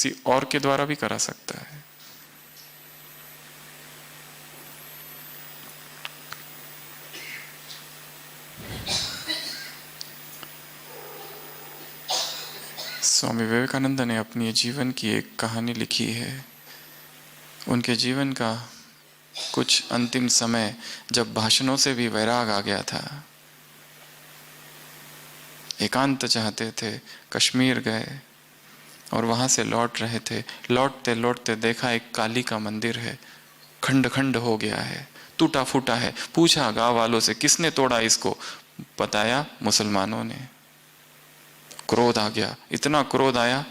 किसी और के द्वारा भी करा सकता है। स्वामी विवेकानंद ने अपनी जीवन की एक कहानी लिखी है। उनके जीवन का कुछ अंतिम समय जब भाषणों से भी वैराग आ गया था, एकांत चाहते थे, कश्मीर गए और वहां से लौट रहे थे। लौटते लौटते देखा एक काली का मंदिर है, खंड खंड हो गया है, टूटा फूटा है। पूछा गांव वालों से किसने तोड़ा इसको, बताया मुसलमानों ने। क्रोध आ गया, इतना क्रोध आया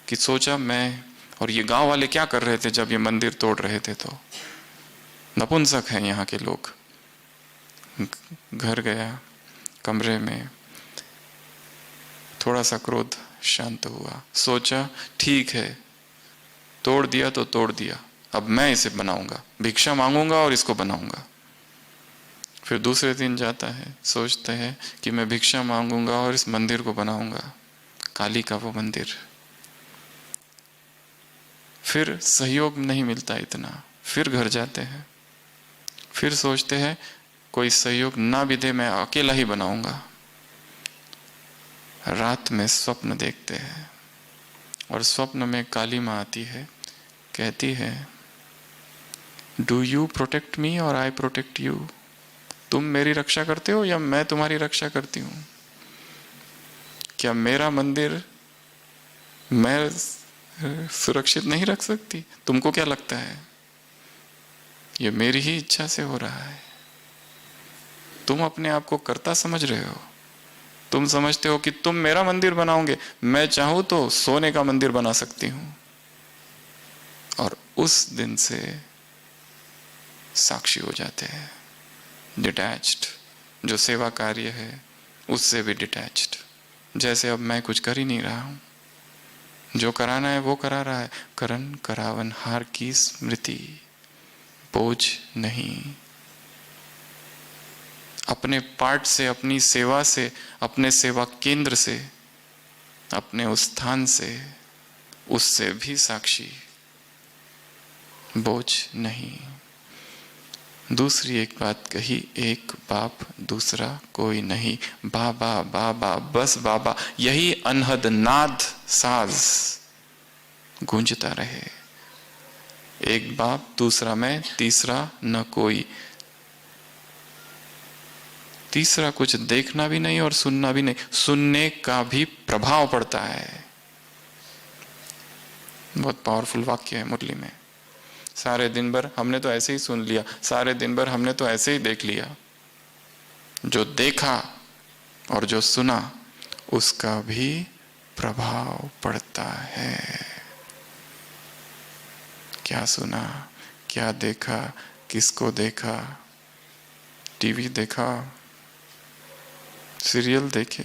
कि सोचा मैं और ये गांव वाले क्या कर रहे थे जब ये मंदिर तोड़ रहे थे, तो नपुंसक हैं यहाँ के लोग। घर गया, कमरे में थोड़ा सा क्रोध शांत हुआ। सोचा ठीक है, तोड़ दिया तो तोड़ दिया, अब मैं इसे बनाऊंगा, भिक्षा मांगूंगा और इसको बनाऊंगा। फिर दूसरे दिन जाता है, सोचते हैं कि मैं भिक्षा मांगूंगा और इस मंदिर को बनाऊंगा, काली का वो मंदिर। फिर सहयोग नहीं मिलता इतना, फिर घर जाते हैं, फिर सोचते हैं कोई सहयोग ना भी दे मैं अकेला ही बनाऊंगा। रात में स्वप्न देखते हैं और स्वप्न में काली माँ आती है, कहती है डू यू प्रोटेक्ट मी और आई प्रोटेक्ट यू। तुम मेरी रक्षा करते हो या मैं तुम्हारी रक्षा करती हूं? क्या मेरा मंदिर मैं सुरक्षित नहीं रख सकती? तुमको क्या लगता है ये मेरी ही इच्छा से हो रहा है? तुम अपने आप को कर्ता समझ रहे हो। तुम समझते हो कि तुम मेरा मंदिर बनाओगे, मैं चाहूं तो सोने का मंदिर बना सकती हूं। और उस दिन से साक्षी हो जाते हैं, डिटैच्ड। जो सेवा कार्य है उससे भी डिटैच्ड, जैसे अब मैं कुछ कर ही नहीं रहा हूं, जो कराना है वो करा रहा है। करन करावन हार की स्मृति, बोझ नहीं। अपने पाठ से, अपनी सेवा से, अपने सेवा केंद्र से, अपने उस स्थान से, उससे भी साक्षी, बोझ नहीं। दूसरी एक बात कही, एक बाप दूसरा कोई नहीं। बाबा बाबा बस बाबा, यही अनहद नाद साज गूंजता रहे। एक बाप दूसरा मैं, तीसरा न कोई। तीसरा कुछ देखना भी नहीं और सुनना भी नहीं, सुनने का भी प्रभाव पड़ता है। बहुत पावरफुल वाक्य है मुरली में। सारे दिन भर हमने तो ऐसे ही सुन लिया, सारे दिन भर हमने तो ऐसे ही देख लिया। जो देखा और जो सुना उसका भी प्रभाव पड़ता है। क्या सुना, क्या देखा, किसको देखा? टीवी देखा, सीरियल देखे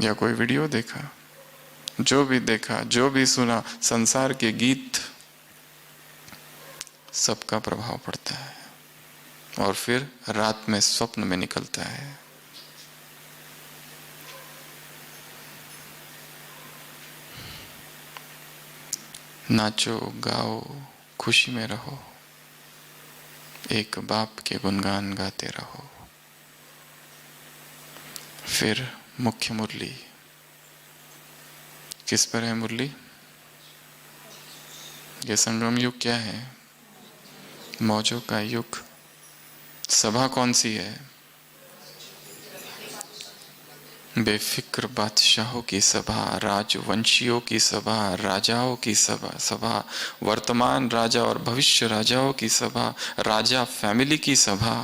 या कोई वीडियो देखा, जो भी देखा, जो भी सुना, संसार के गीत, सबका प्रभाव पड़ता है और फिर रात में स्वप्न में निकलता है। नाचो गाओ, खुशी में रहो, एक बाप के गुणगान गाते रहो। फिर मुख्य मुरली किस पर है? मुरली ये संगम युग क्या है? मौजों का युग। सभा कौन सी है? बेफिक्र बादशाहों की सभा, राजवंशियों की सभा, राजाओं की सभा, वर्तमान राजा और भविष्य राजाओं की सभा, राजा फैमिली की सभा,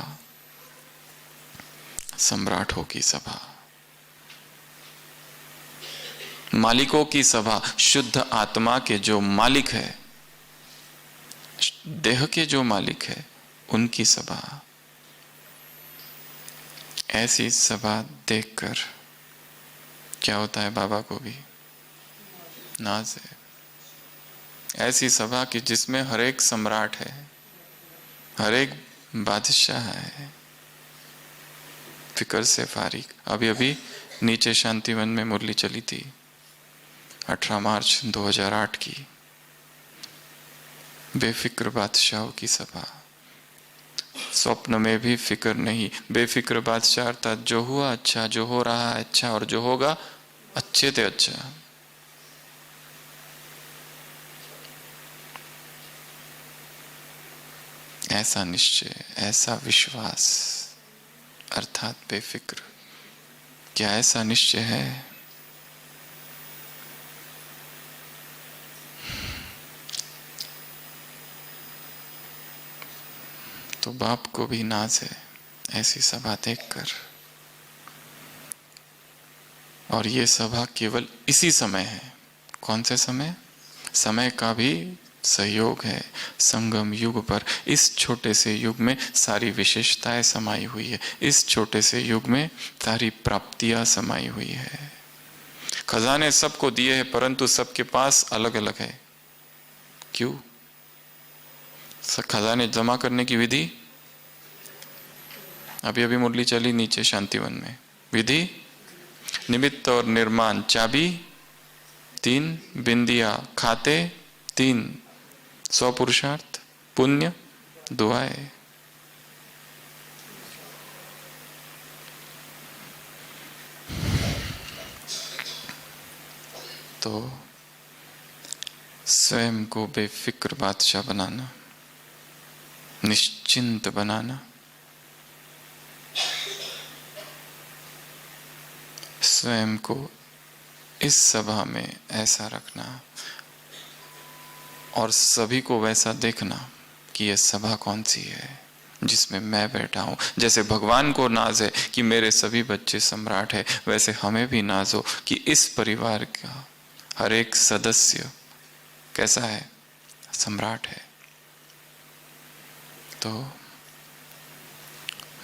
सम्राटों की सभा, मालिकों की सभा। शुद्ध आत्मा के जो मालिक है, देह के जो मालिक है, उनकी सभा। ऐसी सभा देखकर क्या होता है? बाबा को भी नाज है। ऐसी सभा की जिसमें हर एक सम्राट है, हर एक बादशाह है, फिक्र से फारिग। अभी अभी नीचे शांतिवन में मुरली चली थी 18 मार्च 2008 की, बेफिक्र बादशाहों की सभा। स्वप्न में भी फिक्र नहीं, बेफिक्र बादशाह अर्थात जो हुआ अच्छा, जो हो रहा है अच्छा, और जो होगा अच्छे से अच्छा। ऐसा निश्चय, ऐसा विश्वास अर्थात बेफिक्र। क्या ऐसा निश्चय है? तो बाप को भी नाज है ऐसी सभा देखकर। और ये सभा केवल इसी समय है। कौन से समय? समय का भी सहयोग है। संगम युग पर, इस छोटे से युग में सारी विशेषताएं समाई हुई है। इस छोटे से युग में सारी प्राप्तियां समाई हुई है। खजाने सबको दिए हैं, परंतु सबके पास अलग अलग है। क्यों? खजाने जमा करने की विधि अभी अभी मुरली चली नीचे शांतिवन में। विधि निमित्त और निर्माण, चाबी 3, बिंदिया खाते 3, स्वपुरुषार्थ, पुण्य, दुआएं। तो स्वयं को बेफिक्र बादशाह बनाना, निश्चिंत बनाना, स्वयं को इस सभा में ऐसा रखना और सभी को वैसा देखना कि ये सभा कौन सी है जिसमें मैं बैठा हूं। जैसे भगवान को नाज है कि मेरे सभी बच्चे सम्राट है, वैसे हमें भी नाज हो कि इस परिवार का हर एक सदस्य कैसा है? सम्राट है। तो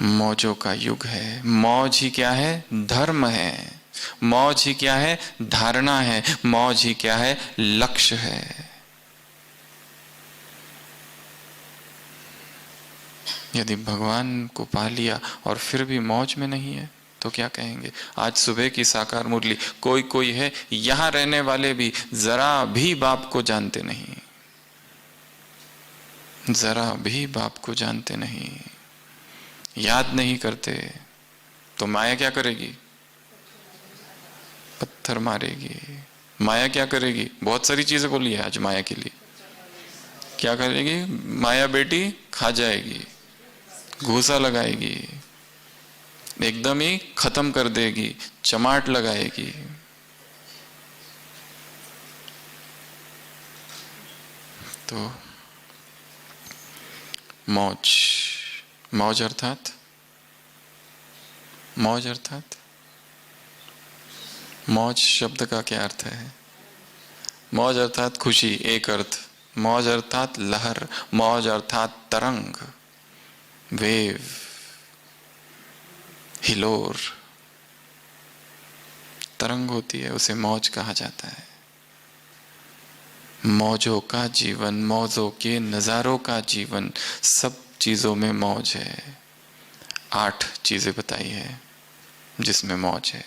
मौजों का युग है। मौज ही क्या है? धर्म है। मौज ही क्या है? धारणा है। मौज ही क्या है? लक्ष्य है। यदि भगवान को पा लिया और फिर भी मौज में नहीं है तो क्या कहेंगे? आज सुबह की साकार मुरली, कोई कोई है यहां रहने वाले भी जरा भी बाप को जानते नहीं, जरा भी बाप को जानते नहीं, याद नहीं करते, तो माया क्या करेगी? पत्थर मारेगी। माया क्या करेगी? बहुत सारी चीजें बोली है आज माया के लिए। क्या करेगी माया? बेटी खा जाएगी, घूसा लगाएगी, एकदम ही खत्म कर देगी, चमाट लगाएगी। तो मौज, मौज अर्थात, मौज अर्थात, मौज शब्द का क्या अर्थ है? मौज अर्थात खुशी, एक अर्थ। मौज अर्थात लहर, मौज अर्थात तरंग, वेव, हिलोर। तरंग होती है, उसे मौज कहा जाता है। मौजों का जीवन, मौजों के नजारों का जीवन, सब चीजों में मौज है। 8 चीजें बताई है जिसमें मौज है।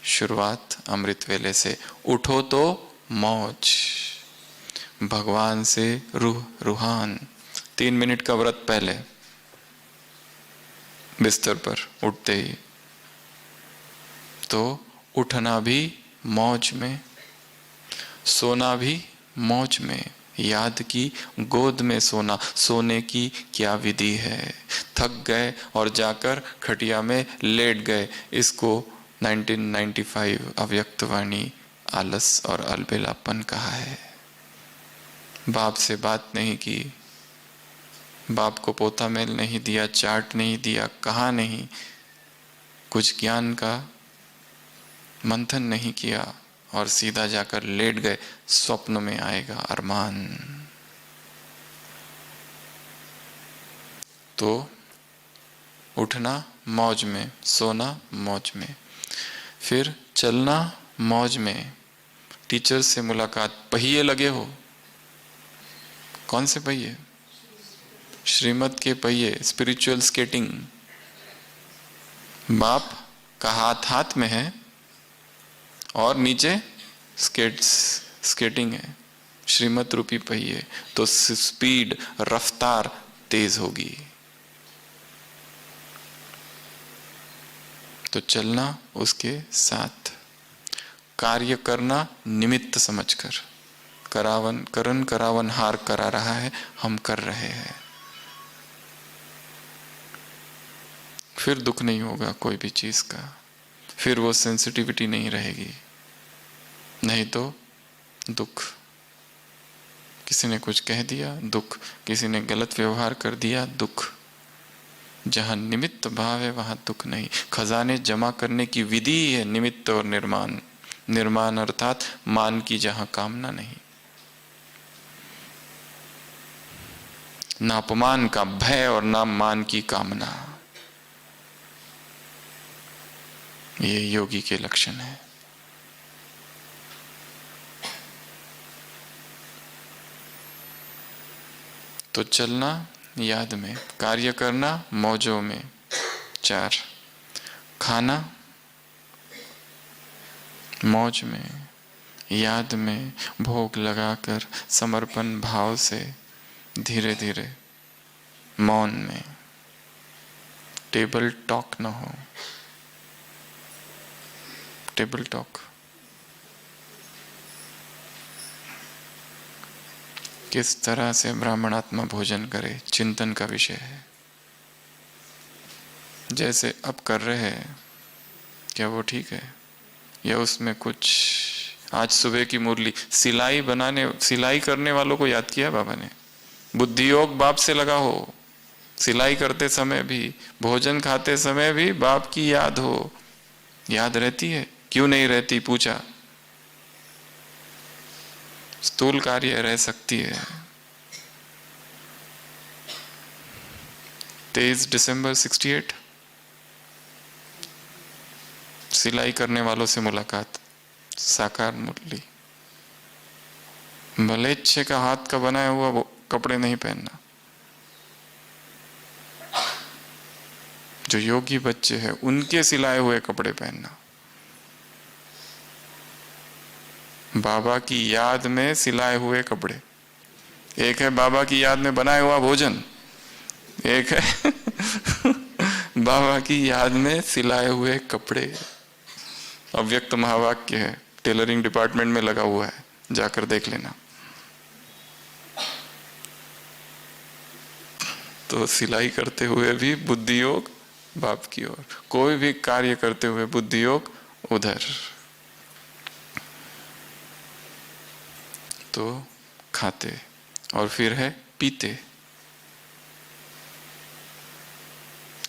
शुरुआत अमृत वेले से, उठो तो मौज, भगवान से रूह रूहान। 3 मिनट का व्रत पहले बिस्तर पर उठते ही, तो उठना भी मौज में, सोना भी मौज में। याद की गोद में सोना, सोने की क्या विधि है? थक गए और जाकर खटिया में लेट गए, इसको 1995 अव्यक्तवाणी आलस और अलबेलापन कहा है। बाप से बात नहीं की, बाप को पोता मेल नहीं दिया, चार्ट नहीं दिया, कहा नहीं, कुछ ज्ञान का मंथन नहीं किया और सीधा जाकर लेट गए। स्वप्न में आएगा अरमान। तो उठना मौज में, सोना मौज में, फिर चलना मौज में। टीचर से मुलाकात, पहिए लगे हो। कौन से पहिए? श्रीमत के पहिए, स्पिरिचुअल स्केटिंग। बाप का हाथ हाथ में है और नीचे स्केटिंग है, श्रीमत रूपी पहिए, तो स्पीड, रफ्तार तेज होगी। तो चलना उसके साथ, कार्य करना निमित्त समझकर, करण करावन हार करा रहा है, हम कर रहे हैं, फिर दुख नहीं होगा कोई भी चीज का, फिर वो सेंसिटिविटी नहीं रहेगी। नहीं तो दुख, किसी ने कुछ कह दिया दुख, किसी ने गलत व्यवहार कर दिया दुख। जहां निमित्त भाव है वहां दुख नहीं। खजाने जमा करने की विधि है निमित्त और निर्माण। निर्माण अर्थात मान की जहां कामना नहीं, ना अपमान का भय और ना मान की कामना। ये योगी के लक्षण है। तो चलना याद में, कार्य करना मौजों में। 4, खाना मौज में, याद में, भोग लगाकर समर्पण भाव से, धीरे धीरे मौन में। टेबल टॉक न हो, टेबल टॉक किस तरह से ब्राह्मणात्मा भोजन करे, चिंतन का विषय है। जैसे अब कर रहे हैं, क्या वो ठीक है, या उसमें कुछ। आज सुबह की मुरली, सिलाई करने वालों को याद किया बाबा ने। बुद्धि योग बाप से लगा हो, सिलाई करते समय भी, भोजन खाते समय भी बाप की याद हो। याद रहती है, क्यों नहीं रहती पूछा। स्थूल कार्य रह सकती है। 23 दिसंबर 68, सिलाई करने वालों से मुलाकात, साकार मुरली। भले इच्छे का हाथ का बनाया हुआ वो कपड़े नहीं पहनना। जो योगी बच्चे हैं उनके सिलाए हुए कपड़े पहनना। बाबा की याद में सिलाए हुए कपड़े। एक है बाबा की याद में बनाया हुआ भोजन, एक है बाबा की याद में सिलाए हुए कपड़े। अव्यक्त महावाक्य है, टेलरिंग डिपार्टमेंट में लगा हुआ है, जाकर देख लेना। तो सिलाई करते हुए भी बुद्धि योग बाप की ओर, कोई भी कार्य करते हुए बुद्धि योग उधर। तो खाते और फिर है पीते।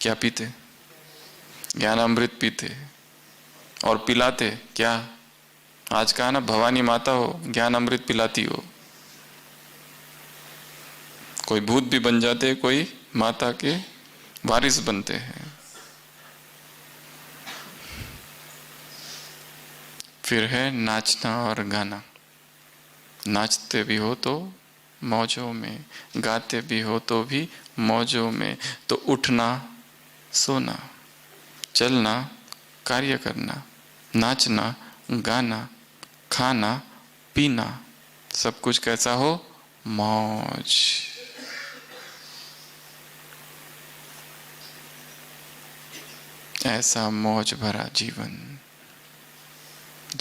क्या पीते? ज्ञानामृत पीते। और पिलाते क्या? आज कहा ना, भवानी माता हो, ज्ञान अमृत पिलाती हो। कोई भूत भी बन जाते, कोई माता के वारिस बनते हैं। फिर है नाचना और गाना। नाचते भी हो तो मौजों में, गाते भी हो तो भी मौजों में। तो उठना, सोना, चलना, कार्य करना, नाचना, गाना, खाना, पीना, सब कुछ कैसा हो? मौज। ऐसा मौज भरा जीवन,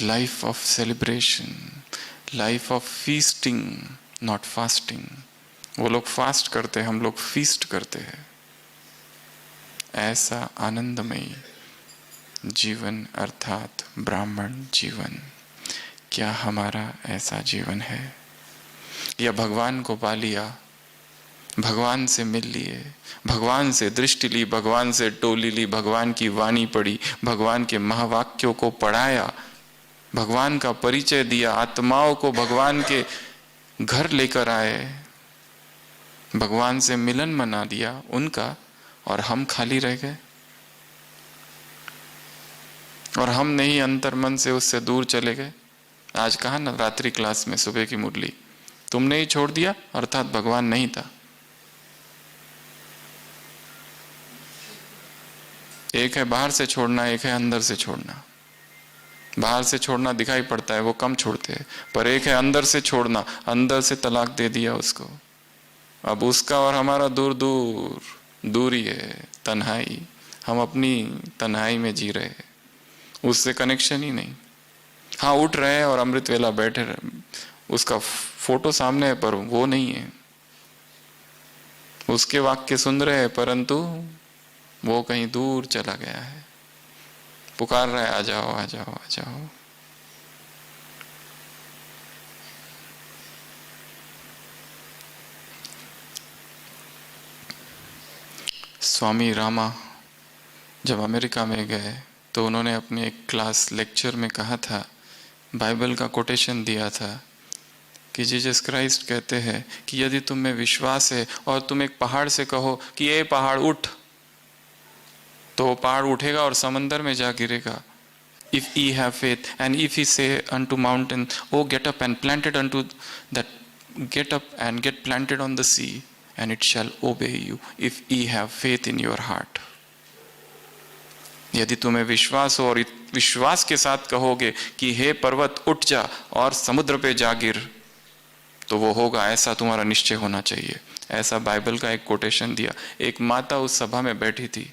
life of celebration, life of feasting, not fasting. वो लोग फास्ट करते हैं, हम लोग फीस्ट करते हैं। ऐसा आनंदमयी जीवन अर्थात ब्राह्मण जीवन। क्या हमारा ऐसा जीवन है? या भगवान को पा लिया, भगवान से मिल लिए, भगवान से दृष्टि ली, भगवान से टोली ली, भगवान की वाणी पढ़ी, भगवान के महावाक्यों को पढ़ाया, भगवान का परिचय दिया, आत्माओं को भगवान के घर लेकर आए, भगवान से मिलन मना दिया उनका, और हम खाली रह गए। और हम नहीं, अंतर्मन से उससे दूर चले गए। आज कहा ना रात्रि क्लास में, सुबह की मुरली, तुमने ही छोड़ दिया, अर्थात भगवान नहीं था। एक है बाहर से छोड़ना, एक है अंदर से छोड़ना। बाहर से छोड़ना दिखाई पड़ता है, वो कम छोड़ते हैं, पर एक है अंदर से छोड़ना, अंदर से तलाक दे दिया उसको। अब उसका और हमारा दूर दूर दूरी है, तन्हाई। हम अपनी तन्हाई में जी रहे हैं, उससे कनेक्शन ही नहीं। हाँ, उठ रहे हैं और अमृत वेला बैठे रहे, उसका फोटो सामने है पर वो नहीं है। उसके वाक्य सुन रहे हैं परंतु वो कहीं दूर चला गया है, पुकार रहा है, आ जाओ आ जाओ आ जाओ। स्वामी रामा जब अमेरिका में गए तो उन्होंने अपने एक क्लास लेक्चर में कहा था, बाइबल का कोटेशन दिया था कि जीसस क्राइस्ट कहते हैं कि यदि तुम में विश्वास है और तुम एक पहाड़ से कहो कि ये पहाड़ उठ, तो वो पहाड़ उठेगा और समंदर में जा गिरेगा। If ye have faith, and if ye say unto mountain, oh get up and planted unto that, get up and get planted on the sea, and it shall obey you, if ye have faith in your heart. यदि तुम्हें विश्वास हो और विश्वास के साथ कहोगे कि हे पर्वत उठ जा और समुद्र पे जा गिर, तो वो होगा। ऐसा तुम्हारा निश्चय होना चाहिए। ऐसा बाइबल का एक कोटेशन दिया। एक माता उस सभा में बैठी थी,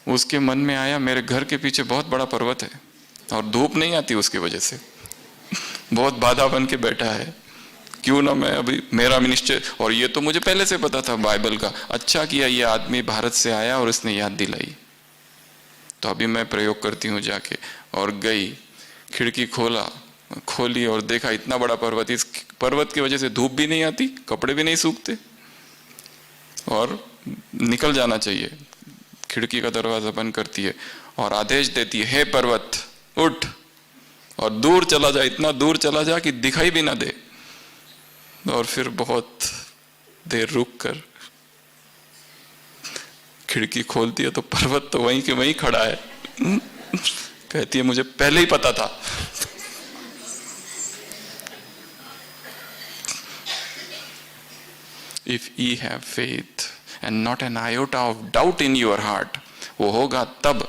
उसके मन में आया मेरे घर के पीछे बहुत बड़ा पर्वत है और धूप नहीं आती उसकी वजह से, बहुत बाधा बन के बैठा है, क्यों ना मैं अभी मेरा निश्चय, और ये तो मुझे पहले से पता था बाइबल का। अच्छा किया ये आदमी भारत से आया और उसने याद दिलाई, तो अभी मैं प्रयोग करती हूँ जाके। और गई, खिड़की खोली और देखा इतना बड़ा पर्वत, इस पर्वत की वजह से धूप भी नहीं आती, कपड़े भी नहीं सूखते और निकल जाना चाहिए। खिड़की का दरवाजा बंद करती है और आदेश देती है, हे पर्वत उठ और दूर चला जा, इतना दूर चला जा कि दिखाई भी ना दे। और फिर बहुत देर रुक कर खिड़की खोलती है तो पर्वत तो वहीं के वहीं खड़ा है। कहती है मुझे पहले ही पता था। If ye have faith and not an iota of doubt in your heart, वो होगा तब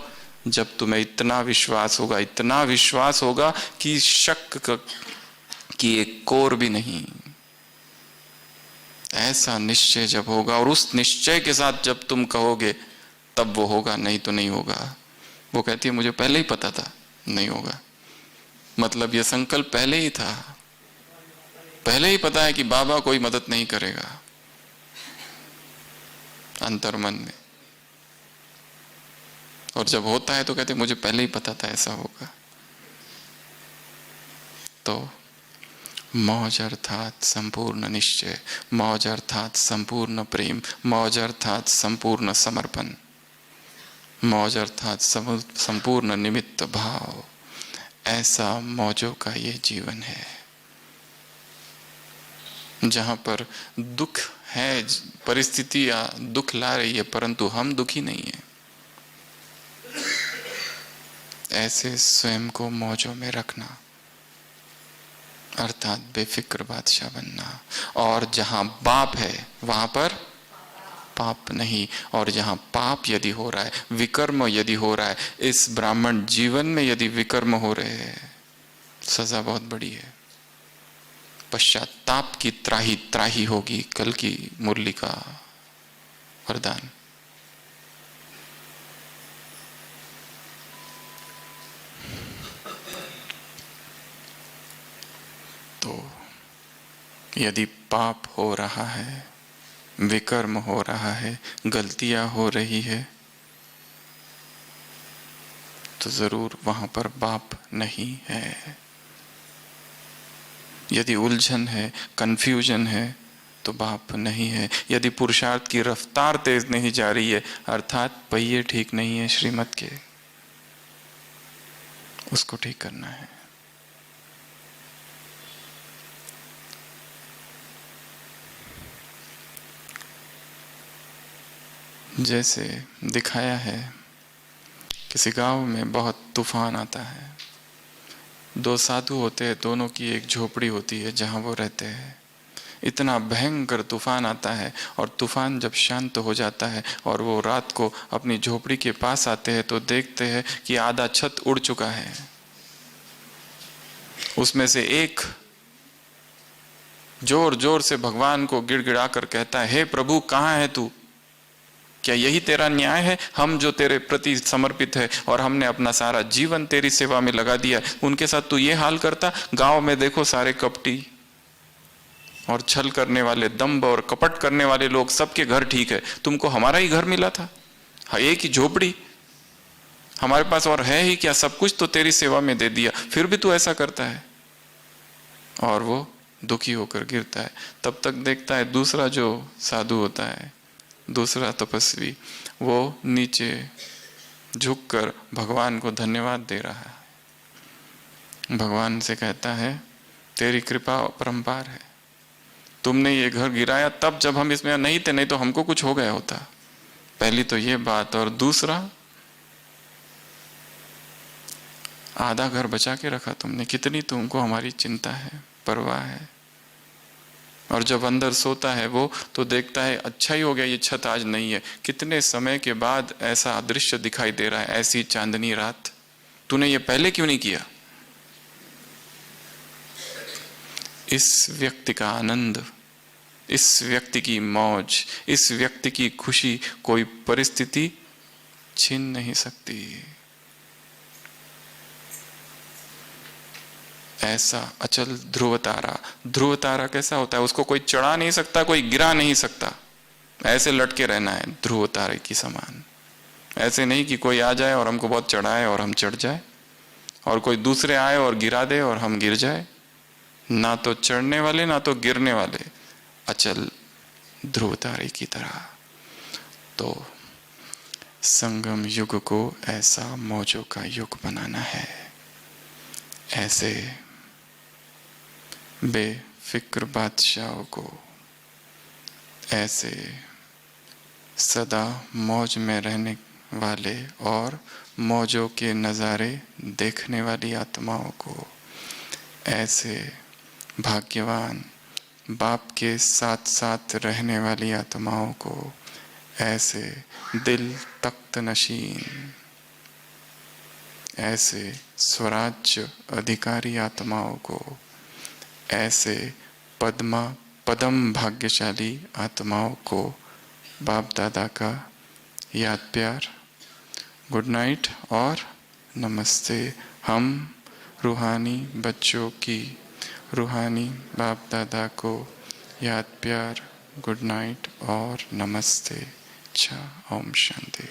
जब तुम्हें इतना विश्वास होगा, इतना विश्वास होगा कि शक की एक कोर भी नहीं। ऐसा निश्चय जब होगा और उस निश्चय के साथ जब तुम कहोगे तब वो होगा, नहीं तो नहीं होगा। वो कहती है मुझे पहले ही पता था नहीं होगा, मतलब ये संकल्प पहले ही था, पहले ही पता है कि बाबा कोई मदद नहीं करेगा अंतर्मन में। और जब होता है तो कहते मुझे पहले ही पता था ऐसा होगा। तो मौज अर्थात संपूर्ण निश्चय, मौज अर्थात संपूर्ण प्रेम, मौज अर्थात संपूर्ण समर्पण, मौज अर्थात संपूर्ण निमित्त भाव। ऐसा मौजों का ये जीवन है जहां पर दुख है, परिस्थितियां दुख ला रही है परंतु हम दुखी नहीं है। ऐसे स्वयं को मौजों में रखना अर्थात बेफिक्र बादशाह बनना। और जहां बाप है वहां पर पाप नहीं, और जहां पाप यदि हो रहा है, विकर्म यदि हो रहा है, इस ब्राह्मण जीवन में यदि विकर्म हो रहे हैं, सजा बहुत बड़ी है। पश्चाताप की त्राही त्राही होगी, कल की मुरली का वरदान। तो यदि पाप हो रहा है, विकर्म हो रहा है, गलतियां हो रही है, तो जरूर वहां पर बाप नहीं है। यदि उलझन है, कंफ्यूजन है, तो बाप नहीं है। यदि पुरुषार्थ की रफ्तार तेज नहीं जा रही है, अर्थात पहिए ठीक नहीं है श्रीमत के, उसको ठीक करना है। जैसे दिखाया है, किसी गांव में बहुत तूफान आता है, दो साधु होते हैं, दोनों की एक झोपड़ी होती है जहां वो रहते हैं। इतना भयंकर तूफान आता है, और तूफान जब शांत हो जाता है और वो रात को अपनी झोपड़ी के पास आते हैं तो देखते हैं कि आधा छत उड़ चुका है। उसमें से एक जोर जोर से भगवान को गिड़गिड़ा कर कहता है, हे प्रभु कहाँ है तू? क्या यही तेरा न्याय है? हम जो तेरे प्रति समर्पित है और हमने अपना सारा जीवन तेरी सेवा में लगा दिया, उनके साथ तू ये हाल करता? गांव में देखो सारे कपटी और छल करने वाले, दंभ और कपट करने वाले लोग, सबके घर ठीक है, तुमको हमारा ही घर मिला था, एक ही झोपड़ी हमारे पास और है ही क्या? सब कुछ तो तेरी सेवा में दे दिया, फिर भी तू ऐसा करता है। और वो दुखी होकर गिरता है। तब तक देखता है दूसरा जो साधु होता है, दूसरा तपस्वी, वो नीचे झुककर भगवान को धन्यवाद दे रहा है। भगवान से कहता है, तेरी कृपा अपरंपार है, तुमने ये घर गिराया तब जब हम इसमें नहीं थे, नहीं तो हमको कुछ हो गया होता। पहली तो ये बात, और दूसरा आधा घर बचा के रखा तुमने। कितनी तुमको हमारी चिंता है, परवाह है। और जब अंदर सोता है वो, तो देखता है अच्छा ही हो गया ये छत आज नहीं है। कितने समय के बाद ऐसा दृश्य दिखाई दे रहा है, ऐसी चांदनी रात, तूने ये पहले क्यों नहीं किया? इस व्यक्ति का आनंद, इस व्यक्ति की मौज, इस व्यक्ति की खुशी कोई परिस्थिति छीन नहीं सकती। ऐसा अचल ध्रुव तारा। ध्रुव तारा कैसा होता है? उसको कोई चढ़ा नहीं सकता, कोई गिरा नहीं सकता, ऐसे लटके रहना है ध्रुव तारे की समान। ऐसे नहीं कि कोई आ जाए और हमको बहुत चढ़ाए और हम चढ़ जाए, और कोई दूसरे आए और गिरा दे और हम गिर जाए। ना तो चढ़ने वाले ना तो गिरने वाले, अचल ध्रुव तारे की तरह। तो संगम युग को ऐसा मौजों का युग बनाना है। ऐसे बेफिक्र बादशाहों को, ऐसे सदा मौज में रहने वाले और मौजों के नज़ारे देखने वाली आत्माओं को, ऐसे भाग्यवान बाप के साथ साथ रहने वाली आत्माओं को, ऐसे दिल तख्त नशीन, ऐसे स्वराज्य अधिकारी आत्माओं को, ऐसे पदम भाग्यशाली आत्माओं को बाप दादा का याद प्यार, गुड नाइट और नमस्ते। हम रूहानी बच्चों की, रूहानी बाप दादा को याद प्यार, गुड नाइट और नमस्ते। अच्छा, ओम शांति।